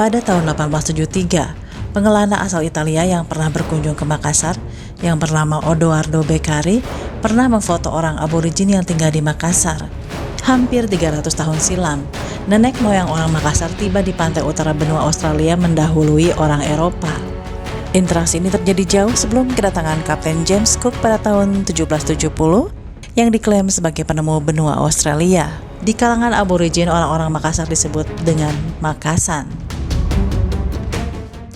Pada tahun 1873, pengelana asal Italia yang pernah berkunjung ke Makassar, yang bernama Odoardo Beccari, pernah memfoto orang aborigin yang tinggal di Makassar. Hampir 300 tahun silam, nenek moyang orang Makassar tiba di pantai utara benua Australia mendahului orang Eropa. Interaksi ini terjadi jauh sebelum kedatangan Kapten James Cook pada tahun 1770 yang diklaim sebagai penemu benua Australia. Di kalangan aborigin, orang-orang Makassar disebut dengan Makassan.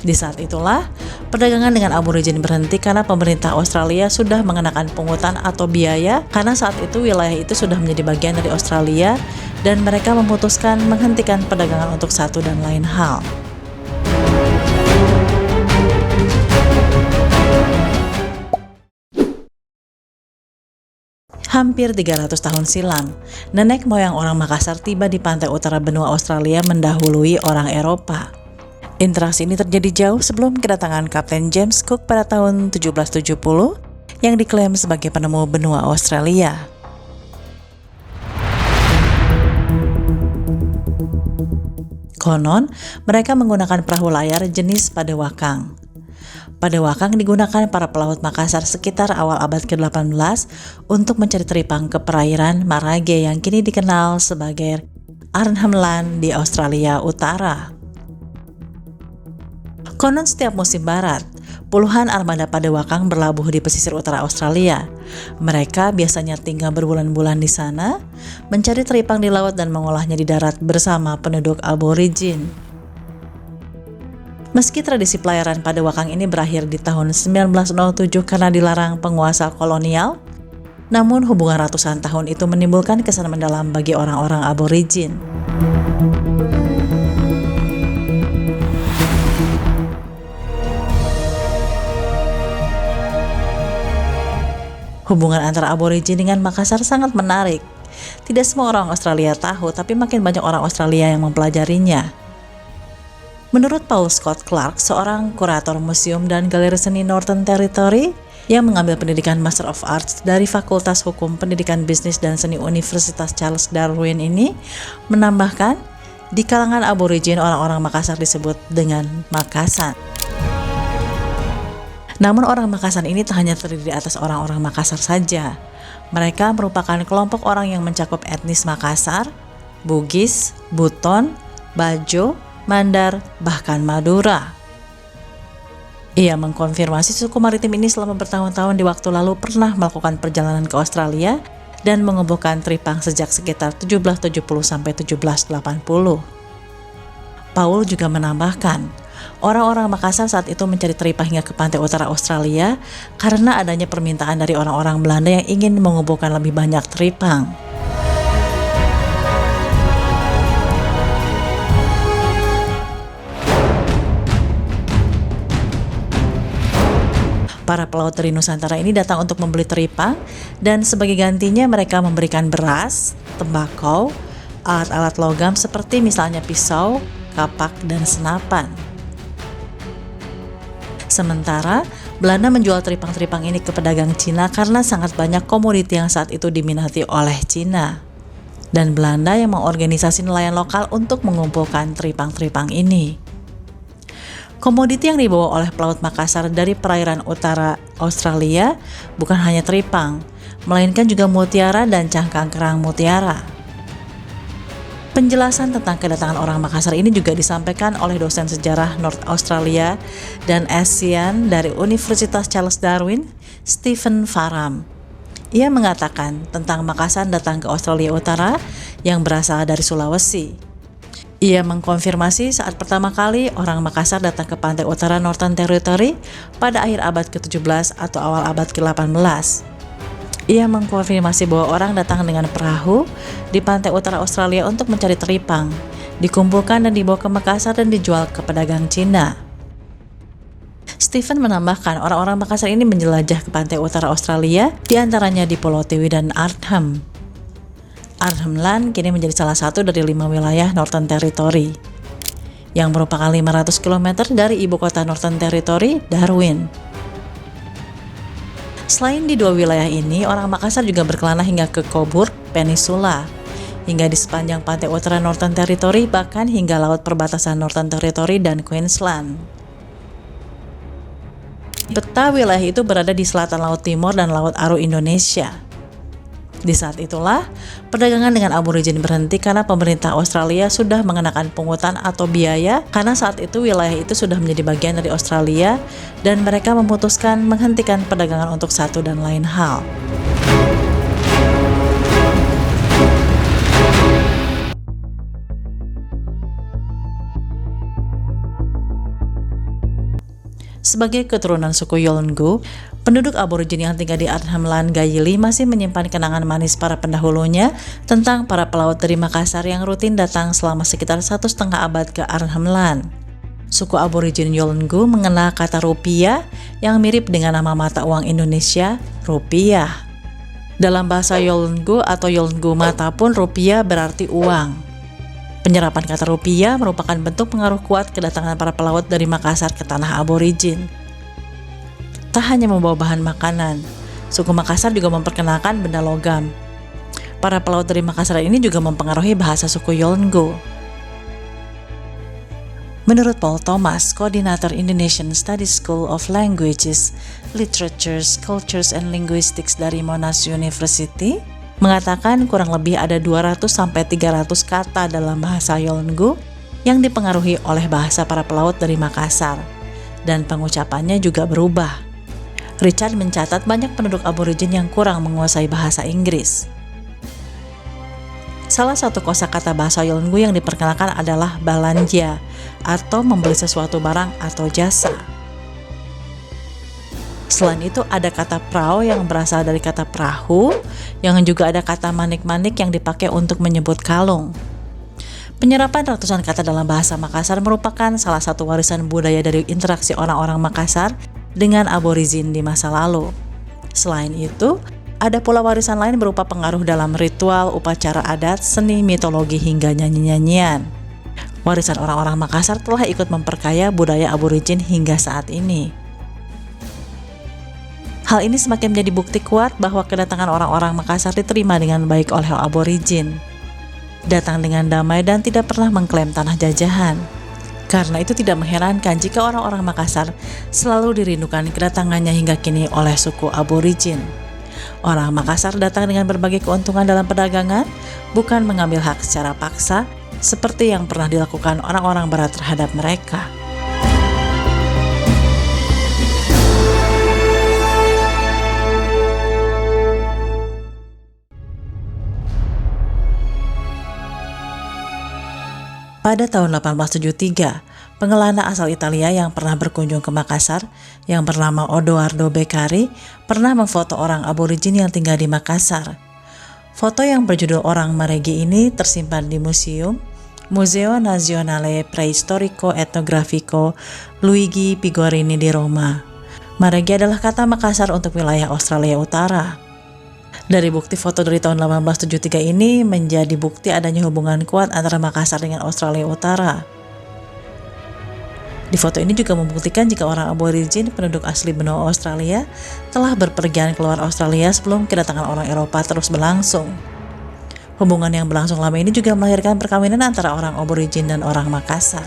Di saat itulah, perdagangan dengan aborigin berhenti karena pemerintah Australia sudah mengenakan pungutan atau biaya karena saat itu wilayah itu sudah menjadi bagian dari Australia dan mereka memutuskan menghentikan perdagangan untuk satu dan lain hal. Hampir 300 tahun silam, nenek moyang orang Makassar tiba di pantai utara benua Australia mendahului orang Eropa. Interaksi ini terjadi jauh sebelum kedatangan Kapten James Cook pada tahun 1770 yang diklaim sebagai penemu benua Australia. Konon, mereka menggunakan perahu layar jenis padewakang. Padewakang digunakan para pelaut Makassar sekitar awal abad ke-18 untuk mencari teripang ke perairan Marage yang kini dikenal sebagai Arnhem Land di Australia Utara. Konon setiap musim barat, puluhan armada padewakang berlabuh di pesisir utara Australia. Mereka biasanya tinggal berbulan-bulan di sana, mencari teripang di laut dan mengolahnya di darat bersama penduduk aborigin. Meski tradisi pelayaran padewakang ini berakhir di tahun 1907 karena dilarang penguasa kolonial, namun hubungan ratusan tahun itu menimbulkan kesan mendalam bagi orang-orang aborigin. Hubungan antara aborigin dengan Makassar sangat menarik. Tidak semua orang Australia tahu, tapi makin banyak orang Australia yang mempelajarinya. Menurut Paul Scott Clark, seorang kurator museum dan galeri seni Northern Territory yang mengambil pendidikan Master of Arts dari Fakultas Hukum Pendidikan Bisnis dan Seni Universitas Charles Darwin ini, menambahkan, di kalangan aborigin orang-orang Makassar disebut dengan Makassan. Namun orang Makassan ini tak hanya terdiri atas orang-orang Makassar saja. Mereka merupakan kelompok orang yang mencakup etnis Makassar, Bugis, Buton, Bajo, Mandar, bahkan Madura. Ia mengkonfirmasi suku maritim ini selama bertahun-tahun di waktu lalu pernah melakukan perjalanan ke Australia dan mengumpulkan teripang sejak sekitar 1770 sampai 1780. Paul juga menambahkan, orang-orang Makassar saat itu mencari teripang hingga ke pantai utara Australia karena adanya permintaan dari orang-orang Belanda yang ingin mengumpulkan lebih banyak teripang. Para pelaut dari Nusantara ini datang untuk membeli teripang dan sebagai gantinya mereka memberikan beras, tembakau, alat-alat logam seperti misalnya pisau, kapak, dan senapan. Sementara, Belanda menjual teripang-teripang ini ke pedagang Cina karena sangat banyak komoditi yang saat itu diminati oleh Cina. Dan Belanda yang mengorganisasi nelayan lokal untuk mengumpulkan teripang-teripang ini. Komoditi yang dibawa oleh pelaut Makassar dari perairan utara Australia bukan hanya teripang, melainkan juga mutiara dan cangkang kerang mutiara. Penjelasan tentang kedatangan orang Makassar ini juga disampaikan oleh dosen sejarah North Australia dan ASEAN dari Universitas Charles Darwin, Stephen Faram. Ia mengatakan tentang Makassan datang ke Australia Utara yang berasal dari Sulawesi. Ia mengkonfirmasi saat pertama kali orang Makassar datang ke pantai utara Northern Territory pada akhir abad ke-17 atau awal abad ke-18. Ia mengkonfirmasi bahwa orang datang dengan perahu di pantai utara Australia untuk mencari teripang, dikumpulkan dan dibawa ke Makassar dan dijual ke pedagang Cina. Stephen menambahkan orang-orang Makassar ini menjelajah ke pantai utara Australia, diantaranya di Pulau Tiwi dan Arnhem. Arnhem Land kini menjadi salah satu dari 5 wilayah Northern Territory, yang merupakan 500 km dari ibu kota Northern Territory, Darwin. Selain di 2 wilayah ini, orang Makassar juga berkelana hingga ke Cobourg Peninsula, hingga di sepanjang pantai utara Northern Territory, bahkan hingga laut perbatasan Northern Territory dan Queensland. Peta wilayah itu berada di selatan Laut Timur dan Laut Aru Indonesia. Di saat itulah, perdagangan dengan aborigin berhenti karena pemerintah Australia sudah mengenakan pungutan atau biaya karena saat itu wilayah itu sudah menjadi bagian dari Australia dan mereka memutuskan menghentikan perdagangan untuk satu dan lain hal. Sebagai keturunan suku Yolngu, penduduk aborigin yang tinggal di Arnhem Land Gayili masih menyimpan kenangan manis para pendahulunya tentang para pelaut dari Makassar yang rutin datang selama sekitar 1,5 abad ke Arnhem Land. Suku aborigin Yolngu mengenal kata rupiah yang mirip dengan nama mata uang Indonesia, rupiah. Dalam bahasa Yolngu atau Yolngu mata pun rupiah berarti uang. Penyerapan kata rupiah merupakan bentuk pengaruh kuat kedatangan para pelaut dari Makassar ke tanah aborigin. Tak hanya membawa bahan makanan, suku Makassar juga memperkenalkan benda logam. Para pelaut dari Makassar ini juga mempengaruhi bahasa suku Yolngu. Menurut Paul Thomas, koordinator Indonesian Studies School of Languages, Literatures, Cultures, and Linguistics dari Monash University, mengatakan kurang lebih ada 200-300 kata dalam bahasa Yolngu yang dipengaruhi oleh bahasa para pelaut dari Makassar, dan pengucapannya juga berubah. Richard mencatat banyak penduduk aborigin yang kurang menguasai bahasa Inggris. Salah satu kosakata bahasa Yolngu yang diperkenalkan adalah balanja, atau membeli sesuatu barang atau jasa. Selain itu ada kata prau yang berasal dari kata perahu, yang juga ada kata manik-manik yang dipakai untuk menyebut kalung. Penyerapan ratusan kata dalam bahasa Makassar merupakan salah satu warisan budaya dari interaksi orang-orang Makassar dengan aborigin di masa lalu. Selain itu, ada pula warisan lain berupa pengaruh dalam ritual, upacara adat, seni, mitologi, hingga nyanyi-nyanyian. Warisan orang-orang Makassar telah ikut memperkaya budaya aborigin hingga saat ini. Hal ini semakin menjadi bukti kuat bahwa kedatangan orang-orang Makassar diterima dengan baik oleh aborigin. Datang dengan damai dan tidak pernah mengklaim tanah jajahan. Karena itu tidak mengherankan jika orang-orang Makassar selalu dirindukan kedatangannya hingga kini oleh suku aborigin. Orang Makassar datang dengan berbagai keuntungan dalam perdagangan, bukan mengambil hak secara paksa, seperti yang pernah dilakukan orang-orang Barat terhadap mereka. Pada tahun 1873, pengelana asal Italia yang pernah berkunjung ke Makassar, yang bernama Odoardo Beccari, pernah memfoto orang aborigin yang tinggal di Makassar. Foto yang berjudul Orang Maregi ini tersimpan di Museo Nazionale Preistorico Etnografico Luigi Pigorini di Roma. Maregi adalah kata Makassar untuk wilayah Australia Utara. Dari bukti foto dari tahun 1873 ini menjadi bukti adanya hubungan kuat antara Makassar dengan Australia Utara. Di foto ini juga membuktikan jika orang aborigin penduduk asli benua Australia telah berpergian keluar Australia sebelum kedatangan orang Eropa terus berlangsung. Hubungan yang berlangsung lama ini juga melahirkan perkawinan antara orang aborigin dan orang Makassar.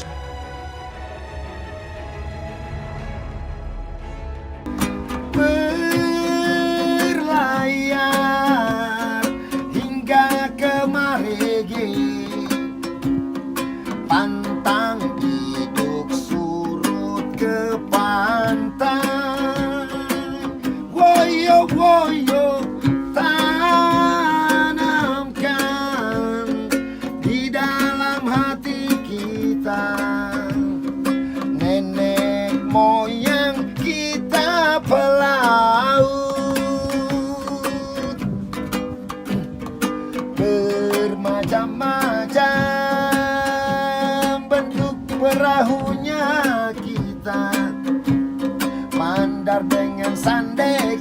Pantang hidup surut ke pantai, woyo woyo tanamkan di dalam hati kita nenek moyang kita pelaut, bermacam-macam perahunya kita, mandar dengan sandek